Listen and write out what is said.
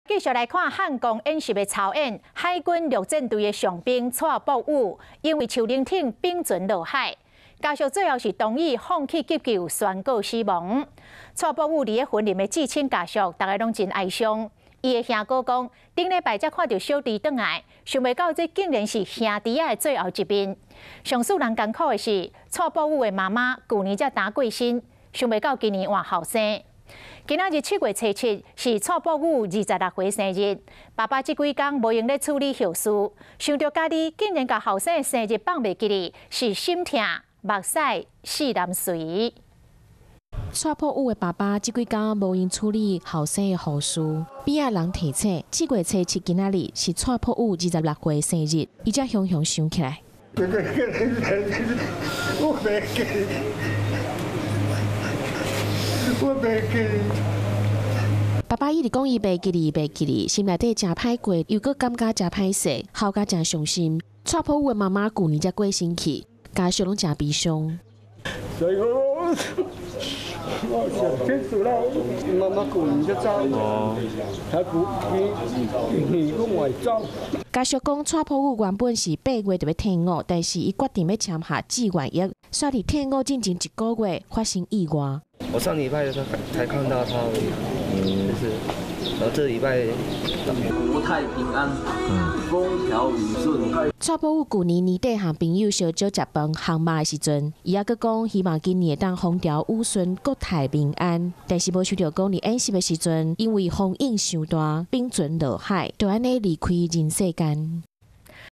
继续来看汉光演习的操演，海军陆战队的上兵蔡博武因为手灵艇冰船落海，家属最后是同意放弃急救，宣告死亡。蔡博武伫个婚礼的至亲家属，大家拢真哀伤。伊的兄哥讲，顶礼拜才看到小弟转来，想袂到这竟然是兄弟仔的最后一面。上使人艰苦的是，蔡博武的妈妈去年才打过身，想袂到今年换后生。 今仔日7月初7是蔡博武26岁生日，爸爸这几天无用咧处理后事，想到家己竟然甲后生的生日放袂记哩，是心痛、目屎、四难随。蔡博武的爸爸这几天无用处理后生的后事，边仔人提醒7月初7今仔日是蔡博武26岁生日，伊才雄雄想起来。我袂记。爸爸一直讲伊袂记哩，心内底真歹过，又搁感觉真歹势，好甲真伤心。蔡博武的妈妈去年才过身去，家属拢真悲伤。所以我想清楚了，妈妈去年才走，他你跟我走。家属讲，蔡博武原本是8月就要退伍，但是伊决定要签下志愿役，煞伫退伍进前1个月发生意外。 我上礼拜的时候才看到他，就是，然后这礼拜国泰平安，风调雨顺。蔡博武去年年底和朋友小酒食饭烘肉的时阵，伊还阁讲希望今年会当风调雨顺、国泰平安。但是无想到讲，伫演习的时阵，因为风影伤大，冰船落海，就安尼离开人世间。